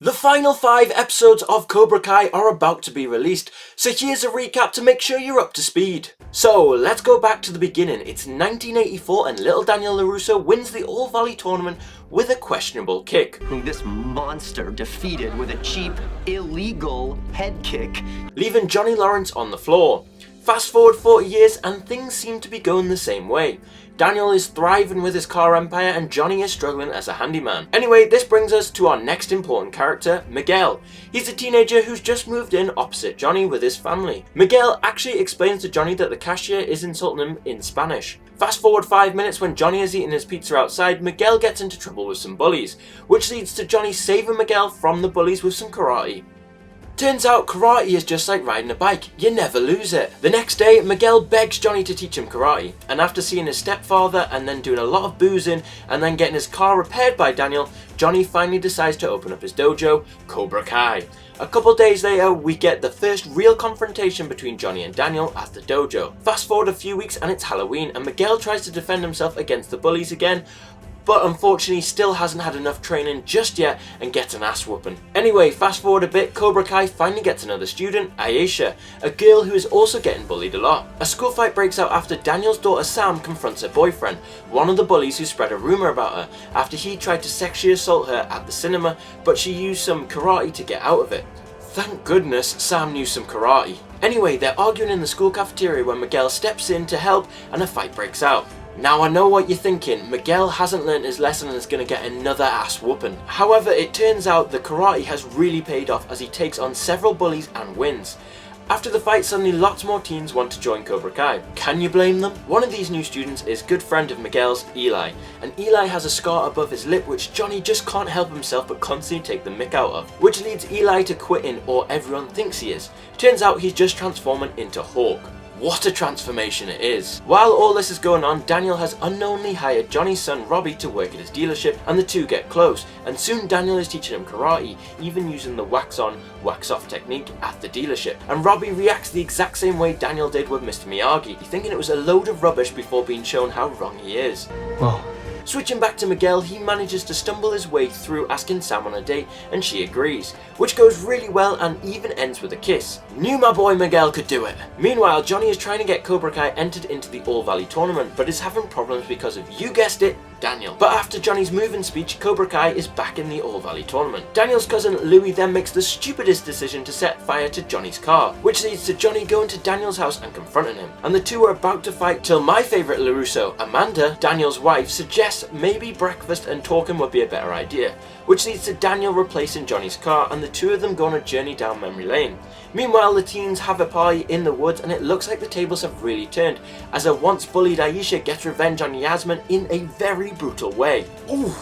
The final 5 episodes of Cobra Kai are about to be released, so here's a recap to make sure you're up to speed. So, let's go back to the beginning. It's 1984 and little Daniel LaRusso wins the All Valley tournament with a questionable kick, whom this monster defeated with a cheap, illegal head kick, leaving Johnny Lawrence on the floor. Fast forward 40 years and things seem to be going the same way. Daniel is thriving with his car empire and Johnny is struggling as a handyman. Anyway, this brings us to our next important character, Miguel. He's a teenager who's just moved in opposite Johnny with his family. Miguel actually explains to Johnny that the cashier is insulting him in Spanish. Fast forward 5 minutes when Johnny is eating his pizza outside, Miguel gets into trouble with some bullies, which leads to Johnny saving Miguel from the bullies with some karate. Turns out karate is just like riding a bike, you never lose it. The next day, Miguel begs Johnny to teach him karate, and after seeing his stepfather and then doing a lot of boozing and then getting his car repaired by Daniel, Johnny finally decides to open up his dojo, Cobra Kai. A couple days later, we get the first real confrontation between Johnny and Daniel at the dojo. Fast forward a few weeks and it's Halloween, and Miguel tries to defend himself against the bullies again, but unfortunately still hasn't had enough training just yet and gets an ass whooping. Anyway, fast forward a bit, Cobra Kai finally gets another student, Aisha, a girl who is also getting bullied a lot. A school fight breaks out after Daniel's daughter Sam confronts her boyfriend, one of the bullies who spread a rumour about her, after he tried to sexually assault her at the cinema, but she used some karate to get out of it. Thank goodness Sam knew some karate. Anyway, they're arguing in the school cafeteria when Miguel steps in to help and a fight breaks out. Now I know what you're thinking, Miguel hasn't learned his lesson and is going to get another ass whooping. However, it turns out the karate has really paid off as he takes on several bullies and wins. After the fight, suddenly lots more teens want to join Cobra Kai. Can you blame them? One of these new students is good friend of Miguel's, Eli, and Eli has a scar above his lip which Johnny just can't help himself but constantly take the mick out of, which leads Eli to quitting, or everyone thinks he is. Turns out he's just transforming into Hawk. What a transformation it is. While all this is going on, Daniel has unknowingly hired Johnny's son Robbie to work at his dealership, and the two get close, and soon Daniel is teaching him karate, even using the wax on, wax off technique at the dealership. And Robbie reacts the exact same way Daniel did with Mr. Miyagi, thinking it was a load of rubbish before being shown how wrong he is. Whoa. Switching back to Miguel, he manages to stumble his way through asking Sam on a date, and she agrees, which goes really well and even ends with a kiss. Knew my boy Miguel could do it. Meanwhile, Johnny is trying to get Cobra Kai entered into the All Valley tournament, but is having problems because of, you guessed it, Daniel. But after Johnny's move-in speech, Cobra Kai is back in the All Valley tournament. Daniel's cousin Louis then makes the stupidest decision to set fire to Johnny's car, which leads to Johnny going to Daniel's house and confronting him. And the two are about to fight till my favourite LaRusso, Amanda, Daniel's wife, suggests maybe breakfast and talking would be a better idea, which leads to Daniel replacing Johnny's car and the two of them go on a journey down memory lane. Meanwhile, the teens have a party in the woods and it looks like the tables have really turned, as a once bullied Aisha gets revenge on Yasmin in a very brutal way. Ooh,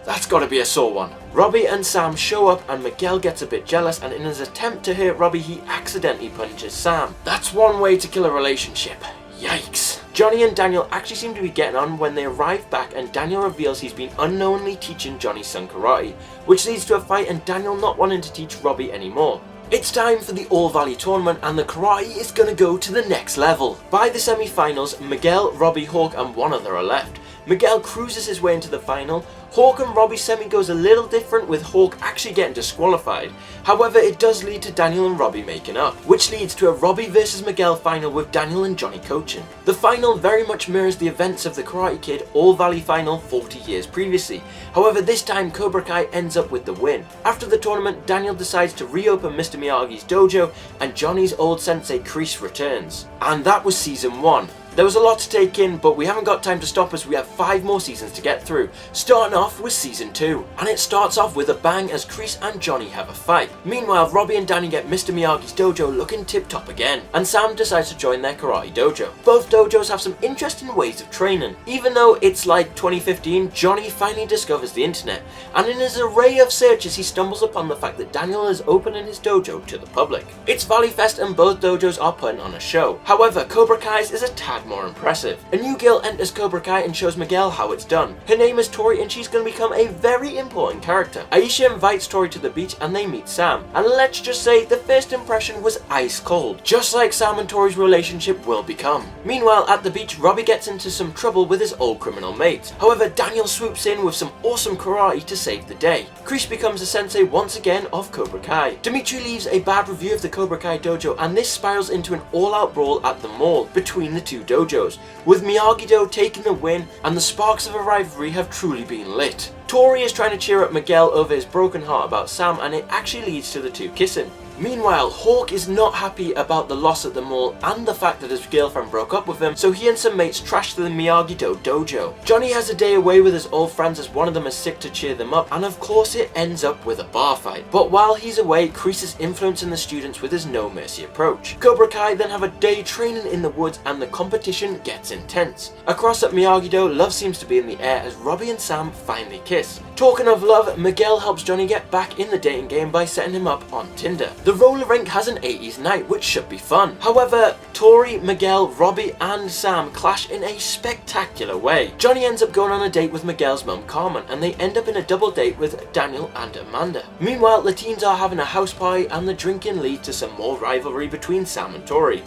that's gotta be a sore one. Robbie and Sam show up and Miguel gets a bit jealous, and in his attempt to hurt Robbie, he accidentally punches Sam. That's one way to kill a relationship. Yikes. Johnny and Daniel actually seem to be getting on when they arrive back, and Daniel reveals he's been unknowingly teaching Johnny's son karate, which leads to a fight and Daniel not wanting to teach Robbie anymore. It's time for the All Valley tournament and the karate is going to go to the next level. By the semi-finals, Miguel, Robbie, Hawk and one other are left. Miguel cruises his way into the final. Hawk and Robbie's semi goes a little different, with Hawk actually getting disqualified. However, it does lead to Daniel and Robbie making up, which leads to a Robbie vs Miguel final with Daniel and Johnny coaching. The final very much mirrors the events of the Karate Kid All Valley final 40 years previously. However, this time Cobra Kai ends up with the win. After the tournament, Daniel decides to reopen Mr. Miyagi's dojo and Johnny's old sensei Kreese returns. And that was season 1. There was a lot to take in, but we haven't got time to stop as we have 5 more seasons to get through, starting off with season 2. And it starts off with a bang as Kreese and Johnny have a fight. Meanwhile, Robbie and Danny get Mr. Miyagi's dojo looking tip-top again, and Sam decides to join their karate dojo. Both dojos have some interesting ways of training. Even though it's like 2015, Johnny finally discovers the internet, and in his array of searches he stumbles upon the fact that Daniel is opening his dojo to the public. It's Valley Fest and both dojos are putting on a show. However, Cobra Kai's is a tad that more impressive. A new girl enters Cobra Kai and shows Miguel how it's done. Her name is Tori and she's going to become a very important character. Aisha invites Tori to the beach and they meet Sam. And let's just say the first impression was ice cold, just like Sam and Tori's relationship will become. Meanwhile, at the beach, Robbie gets into some trouble with his old criminal mates. However, Daniel swoops in with some awesome karate to save the day. Kreese becomes a sensei once again of Cobra Kai. Dimitri leaves a bad review of the Cobra Kai dojo and this spirals into an all-out brawl at the mall between the two dojos, with Miyagi-Do taking the win and the sparks of a rivalry have truly been lit. Tori is trying to cheer up Miguel over his broken heart about Sam and it actually leads to the two kissing. Meanwhile, Hawk is not happy about the loss at the mall and the fact that his girlfriend broke up with him, so he and some mates trash the Miyagi-Do dojo. Johnny has a day away with his old friends as one of them is sick to cheer them up, and of course it ends up with a bar fight. But while he's away, Kreese is influencing the students with his no mercy approach. Cobra Kai then have a day training in the woods and the competition gets intense. Across at Miyagi-Do, love seems to be in the air as Robbie and Sam finally kiss. Talking of love, Miguel helps Johnny get back in the dating game by setting him up on Tinder. The roller rink has an 80s night which should be fun. However, Tori, Miguel, Robbie and Sam clash in a spectacular way. Johnny ends up going on a date with Miguel's mum Carmen and they end up in a double date with Daniel and Amanda. Meanwhile, the teens are having a house party and the drinking leads to some more rivalry between Sam and Tori.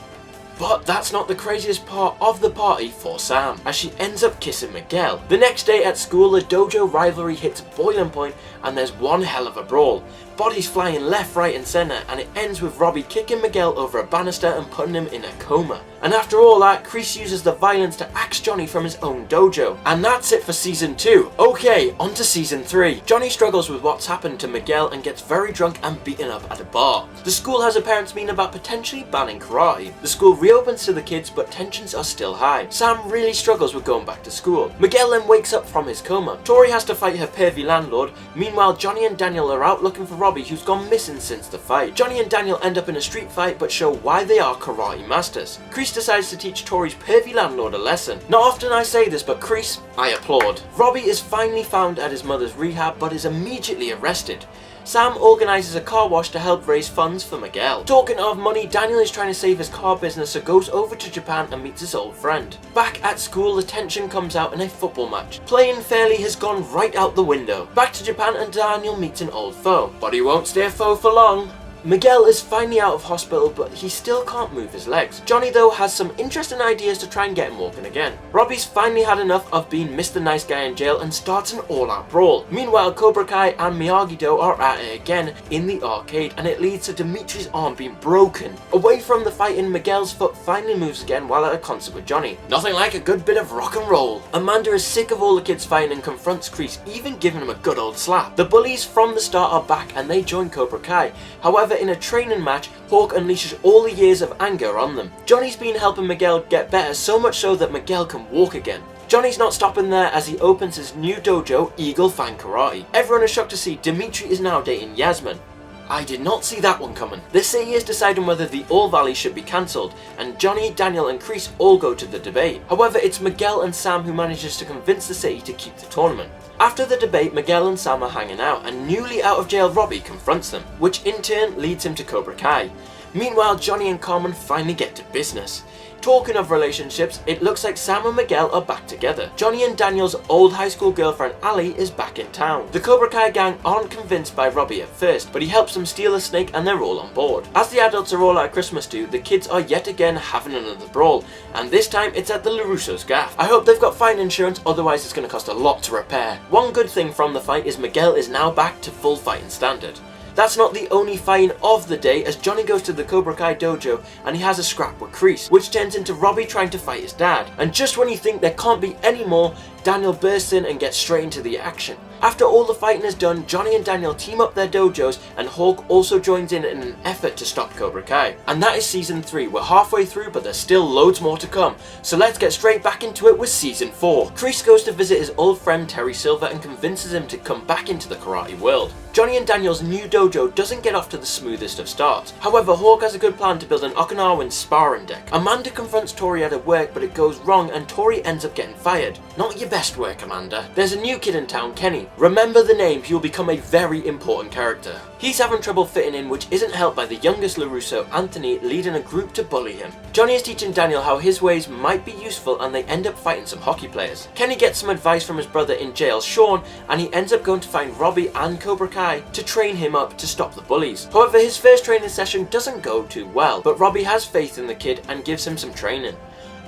But that's not the craziest part of the party for Sam, as she ends up kissing Miguel. The next day at school, the dojo rivalry hits boiling point and there's one hell of a brawl. Bodies flying left, right and centre, and it ends with Robbie kicking Miguel over a banister and putting him in a coma. And after all that, Kreese uses the violence to axe Johnny from his own dojo. And that's it for season 2. Okay, on to season 3. Johnny struggles with what's happened to Miguel and gets very drunk and beaten up at a bar. The school has a parents' meeting about potentially banning karate. The school reopens to the kids, but tensions are still high. Sam really struggles with going back to school. Miguel then wakes up from his coma. Tori has to fight her pervy landlord. Meanwhile, Johnny and Daniel are out looking for Robbie, who's gone missing since the fight. Johnny and Daniel end up in a street fight but show why they are karate masters. Kreese decides to teach Tori's pervy landlord a lesson. Not often I say this, but Kreese, I applaud. Robbie is finally found at his mother's rehab but is immediately arrested. Sam organises a car wash to help raise funds for Miguel. Talking of money, Daniel is trying to save his car business, so goes over to Japan and meets his old friend. Back at school, the tension comes out in a football match. Playing fairly has gone right out the window. Back to Japan and Daniel meets an old foe. But he won't stay a foe for long. Miguel is finally out of hospital, but he still can't move his legs. Johnny though has some interesting ideas to try and get him walking again. Robbie's finally had enough of being Mr. Nice Guy in jail and starts an all-out brawl. Meanwhile, Cobra Kai and Miyagi-Do are at it again in the arcade and it leads to Dimitri's arm being broken. Away from the fighting, Miguel's foot finally moves again while at a concert with Johnny. Nothing like a good bit of rock and roll. Amanda is sick of all the kids fighting and confronts Kreese, even giving him a good old slap. The bullies from the start are back and they join Cobra Kai. However, in a training match, Hawk unleashes all the years of anger on them. Johnny's been helping Miguel get better, so much so that Miguel can walk again. Johnny's not stopping there as he opens his new dojo, Eagle Fang Karate. Everyone is shocked to see Dimitri is now dating Yasmin. I did not see that one coming. The city is deciding whether the All Valley should be cancelled, and Johnny, Daniel and Kreese all go to the debate. However, it's Miguel and Sam who manages to convince the city to keep the tournament. After the debate, Miguel and Sam are hanging out, and newly out of jail Robbie confronts them, which in turn leads him to Cobra Kai. Meanwhile, Johnny and Carmen finally get to business. Talking of relationships, it looks like Sam and Miguel are back together. Johnny and Daniel's old high school girlfriend Ali is back in town. The Cobra Kai gang aren't convinced by Robbie at first, but he helps them steal a snake and they're all on board. As the adults are all at Christmas do, the kids are yet again having another brawl, and this time it's at the LaRusso's gaff. I hope they've got fine insurance, otherwise it's going to cost a lot to repair. One good thing from the fight is Miguel is now back to full fighting standard. That's not the only fighting of the day, as Johnny goes to the Cobra Kai dojo and he has a scrap with Kreese, which turns into Robbie trying to fight his dad. And just when you think there can't be any more, Daniel bursts in and gets straight into the action. After all the fighting is done, Johnny and Daniel team up their dojos and Hawk also joins in an effort to stop Cobra Kai. And that is season 3. We're halfway through, but there's still loads more to come. So let's get straight back into it with season 4. Kreese goes to visit his old friend Terry Silver and convinces him to come back into the karate world. Johnny and Daniel's new dojo doesn't get off to the smoothest of starts. However, Hawk has a good plan to build an Okinawan sparring deck. Amanda confronts Tori at her work, but it goes wrong and Tori ends up getting fired. Not your best work, Amanda. There's a new kid in town, Kenny. Johnny. Remember the name, he will become a very important character. He's having trouble fitting in, which isn't helped by the youngest LaRusso, Anthony, leading a group to bully him. Johnny is teaching Daniel how his ways might be useful, and they end up fighting some hockey players. Kenny gets some advice from his brother in jail, Sean, and he ends up going to find Robbie and Cobra Kai to train him up to stop the bullies. However, his first training session doesn't go too well, but Robbie has faith in the kid and gives him some training.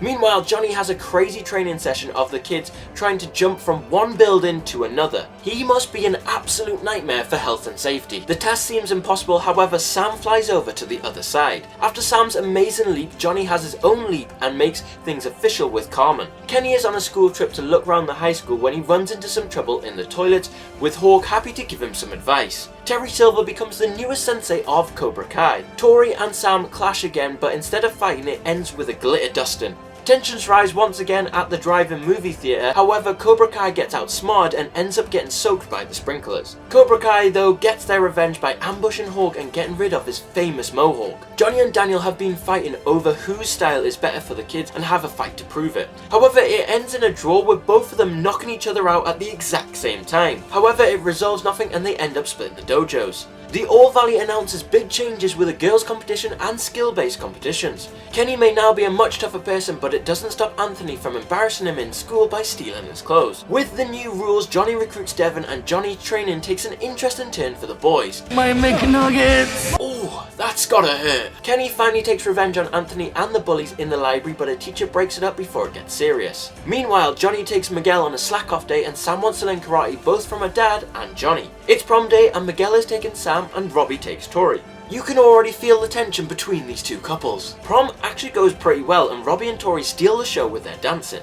Meanwhile, Johnny has a crazy training session of the kids trying to jump from one building to another. He must be an absolute nightmare for health and safety. The task seems impossible, however, Sam flies over to the other side. After Sam's amazing leap, Johnny has his own leap and makes things official with Carmen. Kenny is on a school trip to look around the high school when he runs into some trouble in the toilets, with Hawk happy to give him some advice. Terry Silver becomes the newest sensei of Cobra Kai. Tori and Sam clash again, but instead of fighting, it ends with a glitter dusting. Tensions rise once again at the drive-in movie theatre, however Cobra Kai gets outsmarted and ends up getting soaked by the sprinklers. Cobra Kai though gets their revenge by ambushing Hawk and getting rid of his famous mohawk. Johnny and Daniel have been fighting over whose style is better for the kids and have a fight to prove it. However, it ends in a draw with both of them knocking each other out at the exact same time. However, it resolves nothing and they end up splitting the dojos. The All Valley announces big changes with a girls competition and skill-based competitions. Kenny may now be a much tougher person, but it doesn't stop Anthony from embarrassing him in school by stealing his clothes. With the new rules, Johnny recruits Devon and Johnny's training takes an interesting turn for the boys. My McNuggets! Oh, that's gotta hurt. Kenny finally takes revenge on Anthony and the bullies in the library, but a teacher breaks it up before it gets serious. Meanwhile, Johnny takes Miguel on a slack-off day and Sam wants to learn karate both from her dad and Johnny. It's prom day and Miguel is taking Sam and Robbie takes Tori. You can already feel the tension between these two couples. Prom actually goes pretty well and Robbie and Tori steal the show with their dancing.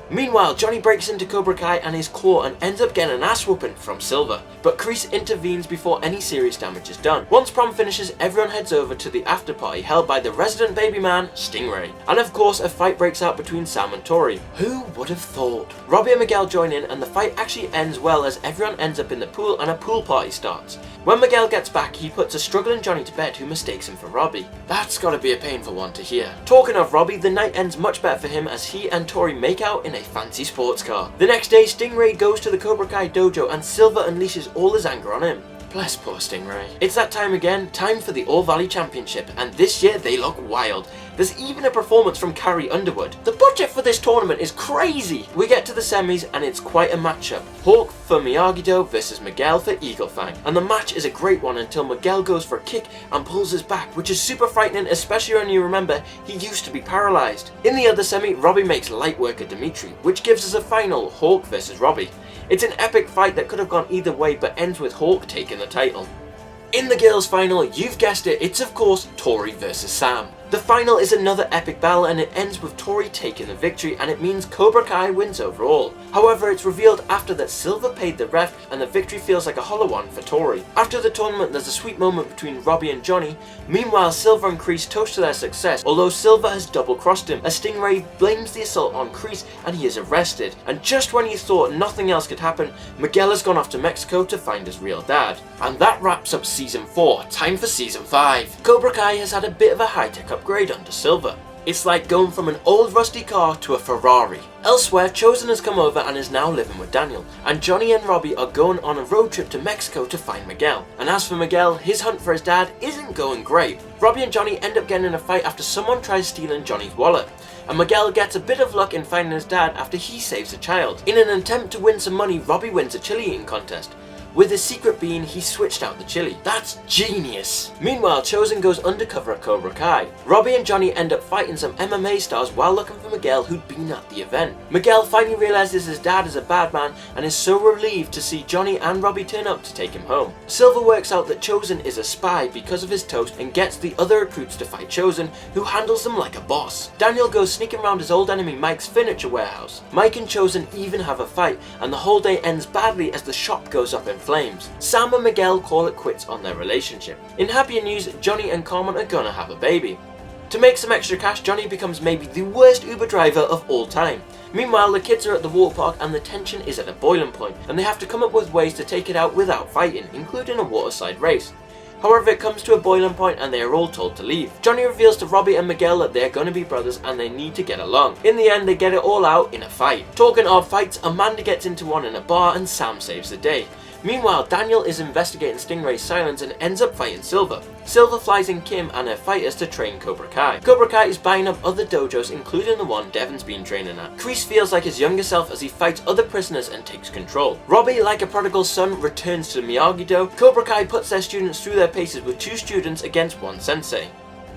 Meanwhile, Johnny breaks into Cobra Kai and is caught and ends up getting an ass whooping from Silver, but Kreese intervenes before any serious damage is done. Once prom finishes, everyone heads over to the after party held by the resident baby man, Stingray. And of course, a fight breaks out between Sam and Tori. Who would have thought? Robbie and Miguel join in and the fight actually ends well as everyone ends up in the pool and a pool party starts. When Miguel gets back, he puts a struggling Johnny to bed who mistakes him for Robbie. That's gotta be a painful one to hear. Talking of Robbie, the night ends much better for him as he and Tori make out in a fancy sports car. The next day, Stingray goes to the Cobra Kai dojo and Silver unleashes all his anger on him. Bless poor Stingray. It's that time again, time for the All Valley Championship, and this year they look wild. There's even a performance from Carrie Underwood. The budget for this tournament is crazy! We get to the semis and it's quite a matchup. Hawk for Miyagi-Do versus Miguel for Eagle Fang. And the match is a great one until Miguel goes for a kick and pulls his back, which is super frightening, especially when you remember he used to be paralyzed. In the other semi, Robbie makes light work of Dimitri, which gives us a final, Hawk versus Robbie. It's an epic fight that could have gone either way but ends with Hawk taking the title. In the girls' final, you've guessed it, it's of course Tori versus Sam. The final is another epic battle and it ends with Tori taking the victory and it means Cobra Kai wins overall. However, it's revealed after that Silver paid the ref and the victory feels like a hollow one for Tori. After the tournament, there's a sweet moment between Robbie and Johnny. Meanwhile, Silver and Kreese toast to their success, although Silver has double-crossed him as Stingray blames the assault on Kreese and he is arrested. And just when you thought nothing else could happen, Miguel has gone off to Mexico to find his real dad. And that wraps up Season 4, time for Season 5. Cobra Kai has had a bit of a high-tech upgrade under Silver. It's like going from an old rusty car to a Ferrari. Elsewhere, Chosen has come over and is now living with Daniel, and Johnny and Robbie are going on a road trip to Mexico to find Miguel. And as for Miguel, his hunt for his dad isn't going great. Robbie and Johnny end up getting in a fight after someone tries stealing Johnny's wallet, and Miguel gets a bit of luck in finding his dad after he saves a child. In an attempt to win some money, Robbie wins a chili eating contest, with his secret being he switched out the chili. That's genius! Meanwhile, Chosen goes undercover at Cobra Kai. Robbie and Johnny end up fighting some MMA stars while looking for Miguel who'd been at the event. Miguel finally realizes his dad is a bad man and is so relieved to see Johnny and Robbie turn up to take him home. Silver works out that Chosen is a spy because of his toast and gets the other recruits to fight Chosen, who handles them like a boss. Daniel goes sneaking around his old enemy Mike's furniture warehouse. Mike and Chosen even have a fight and the whole day ends badly as the shop goes up in flames. Sam and Miguel call it quits on their relationship. In happier news, Johnny and Carmen are gonna have a baby. To make some extra cash, Johnny becomes maybe the worst Uber driver of all time. Meanwhile, the kids are at the water park and the tension is at a boiling point, and they have to come up with ways to take it out without fighting, including a waterside race. However, it comes to a boiling point and they are all told to leave. Johnny reveals to Robbie and Miguel that they are going to be brothers and they need to get along. In the end, they get it all out in a fight. Talking of fights, Amanda gets into one in a bar and Sam saves the day. Meanwhile, Daniel is investigating Stingray's silence and ends up fighting Silver. Silver flies in Kim and her fighters to train Cobra Kai. Cobra Kai is buying up other dojos, including the one Devon's been training at. Kreese feels like his younger self as he fights other prisoners and takes control. Robbie, like a prodigal son, returns to the Miyagi-Do. Cobra Kai puts their students through their paces with 2 students against 1 sensei.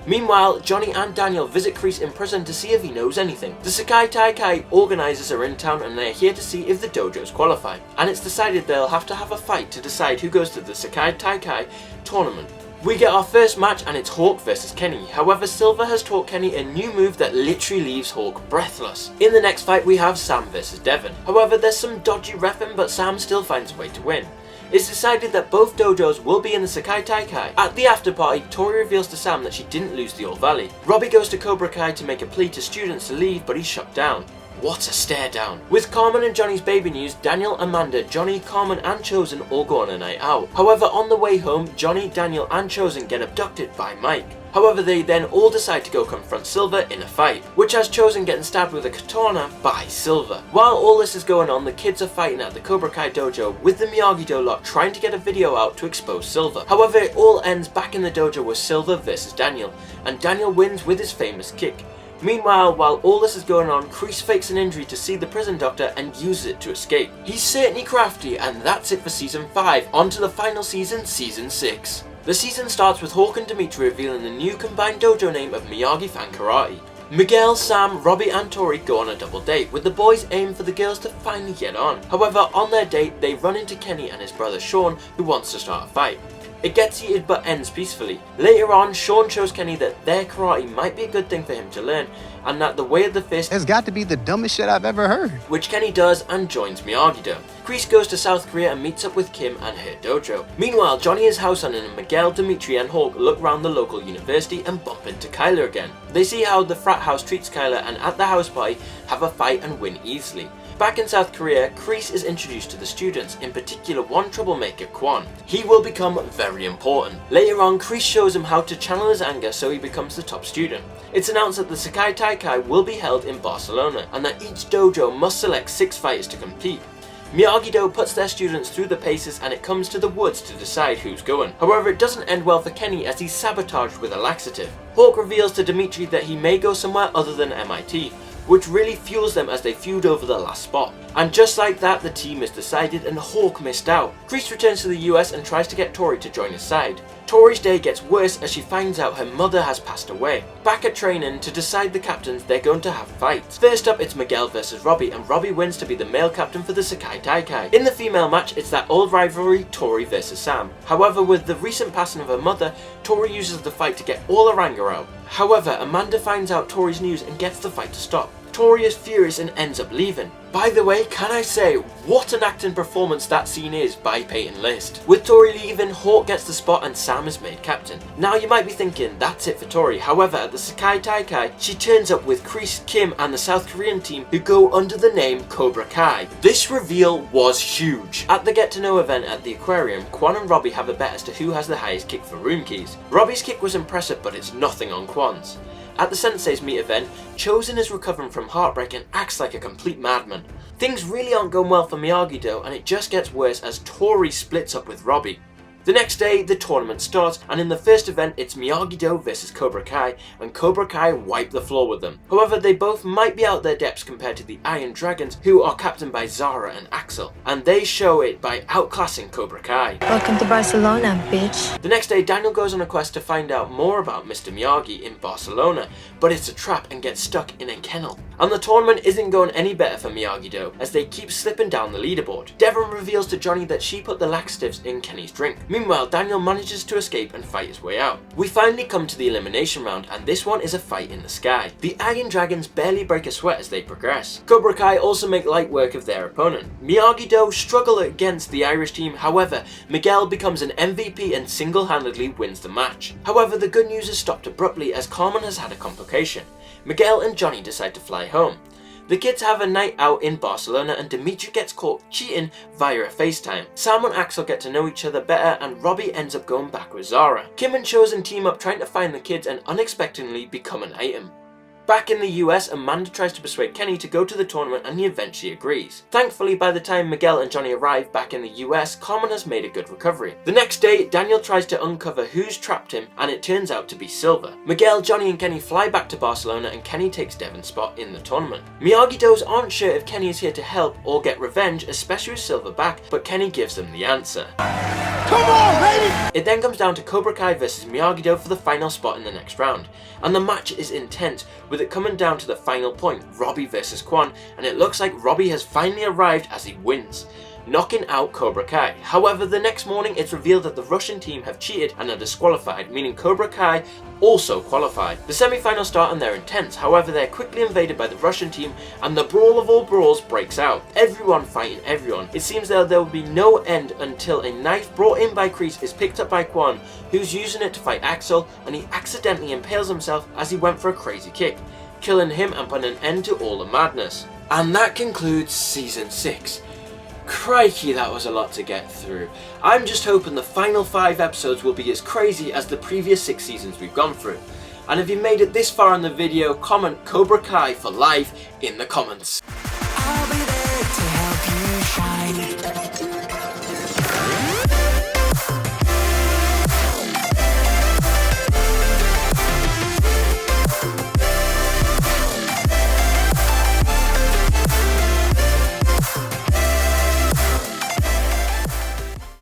Meanwhile, Johnny and Daniel visit Kreese in prison to see if he knows anything. The Sekai Taikai organisers are in town and they're here to see if the dojos qualify. And it's decided they'll have to have a fight to decide who goes to the Sekai Taikai tournament. We get our first match and it's Hawk versus Kenny. However, Silver has taught Kenny a new move that literally leaves Hawk breathless. In the next fight we have Sam versus Devon. However, there's some dodgy reffing, but Sam still finds a way to win. It's decided that both dojos will be in the Sekai Taikai. At the after party, Tori reveals to Sam that she didn't lose the All Valley. Robbie goes to Cobra Kai to make a plea to students to leave, but he's shut down. What a stare down. With Carmen and Johnny's baby news, Daniel, Amanda, Johnny, Carmen and Chosen all go on a night out. However, on the way home, Johnny, Daniel and Chosen get abducted by Mike. However, they then all decide to go confront Silver in a fight, which has Chosen getting stabbed with a katana by Silver. While all this is going on, the kids are fighting at the Cobra Kai dojo, with the Miyagi-Do lot trying to get a video out to expose Silver. However, it all ends back in the dojo with Silver versus Daniel, and Daniel wins with his famous kick. Meanwhile, while all this is going on, Kreese fakes an injury to see the prison doctor and uses it to escape. He's certainly crafty, and that's it for Season 5. On to the final season, Season 6. The season starts with Hawk and Dimitri revealing the new combined dojo name of Miyagi Fan Karate. Miguel, Sam, Robbie and Tori go on a double date, with the boys aiming for the girls to finally get on. However, on their date, they run into Kenny and his brother Sean, who wants to start a fight. It gets heated but ends peacefully. Later on, Sean shows Kenny that their karate might be a good thing for him to learn, and that the way of the fist has got to be the dumbest shit I've ever heard. Which Kenny does and joins Miyagi-Do. Kreese goes to South Korea and meets up with Kim and her dojo. Meanwhile, Johnny is house hunting and Miguel, Dimitri and Hawk look around the local university and bump into Kyler again. They see how the frat house treats Kyler and at the house party have a fight and win easily. Back in South Korea, Kreese is introduced to the students, in particular one troublemaker, Kwon. He will become very important. Later on, Kreese shows him how to channel his anger so he becomes the top student. It's announced that the Sekai Taikai will be held in Barcelona, and that each dojo must select 6 fighters to compete. Miyagi-Do puts their students through the paces and it comes to the woods to decide who's going. However, it doesn't end well for Kenny as he's sabotaged with a laxative. Hawk reveals to Dimitri that he may go somewhere other than MIT, which really fuels them as they feud over the last spot. And just like that, the team is decided and Hawk missed out. Kreese returns to the US and tries to get Tori to join his side. Tori's day gets worse as she finds out her mother has passed away. Back at training, to decide the captains, they're going to have fights. First up, it's Miguel versus Robbie, and Robbie wins to be the male captain for the Sekai Taikai. In the female match, it's that old rivalry, Tori versus Sam. However, with the recent passing of her mother, Tori uses the fight to get all her anger out. However, Amanda finds out Tori's news and gets the fight to stop. Tori is furious and ends up leaving. By the way, can I say, what an acting performance that scene is by Peyton List. With Tori leaving, Hawk gets the spot and Sam is made captain. Now you might be thinking, that's it for Tori. However, at the Sekai Taikai, she turns up with Kreese, Kim and the South Korean team who go under the name Cobra Kai. This reveal was huge. At the Get to Know event at the aquarium, Kwon and Robbie have a bet as to who has the highest kick for room keys. Robbie's kick was impressive, but it's nothing on Kwon's. At the Sensei's meet event, Chosen is recovering from heartbreak and acts like a complete madman. Things really aren't going well for Miyagi-Do, and it just gets worse as Tori splits up with Robbie. The next day, the tournament starts, and in the first event, it's Miyagi-Do versus Cobra Kai, and Cobra Kai wipe the floor with them. However, they both might be out their depths compared to the Iron Dragons, who are captained by Zara and Axel, and they show it by outclassing Cobra Kai. Welcome to Barcelona, bitch. The next day, Daniel goes on a quest to find out more about Mr. Miyagi in Barcelona, but it's a trap and gets stuck in a kennel. And the tournament isn't going any better for Miyagi-Do, as they keep slipping down the leaderboard. Devon reveals to Johnny that she put the laxatives in Kenny's drink. Meanwhile, Daniel manages to escape and fight his way out. We finally come to the elimination round, and this one is a fight in the sky. The Iron Dragons barely break a sweat as they progress. Cobra Kai also make light work of their opponent. Miyagi-Do struggle against the Irish team, however, Miguel becomes an MVP and single-handedly wins the match. However, the good news is stopped abruptly as Carmen has had a complication. Miguel and Johnny decide to fly home. The kids have a night out in Barcelona and Dimitri gets caught cheating via a FaceTime. Sam and Axel get to know each other better and Robbie ends up going back with Zara. Kim and Chosen team up trying to find the kids and unexpectedly become an item. Back in the US, Amanda tries to persuade Kenny to go to the tournament and he eventually agrees. Thankfully, by the time Miguel and Johnny arrive back in the US, Carmen has made a good recovery. The next day, Daniel tries to uncover who's trapped him and it turns out to be Silver. Miguel, Johnny and Kenny fly back to Barcelona and Kenny takes Devin's spot in the tournament. Miyagi-Dos aren't sure if Kenny is here to help or get revenge, especially with Silver back, but Kenny gives them the answer. Come on, baby! It then comes down to Cobra Kai versus Miyagi-Do for the final spot in the next round. And the match is intense, with it coming down to the final point, Robbie versus Quan, and it looks like Robbie has finally arrived as he wins, knocking out Cobra Kai. However, the next morning it's revealed that the Russian team have cheated and are disqualified, meaning Cobra Kai also qualified. The semi-finals start and they're intense, however they're quickly invaded by the Russian team and the brawl of all brawls breaks out. Everyone fighting everyone. It seems that there will be no end until a knife brought in by Kreese is picked up by Quan, who's using it to fight Axel, and he accidentally impales himself as he went for a crazy kick, killing him and putting an end to all the madness. And that concludes Season 6. Crikey, that was a lot to get through. I'm just hoping the final 5 episodes will be as crazy as the previous 6 seasons we've gone through. And if you made it this far in the video, comment Cobra Kai for life in the comments.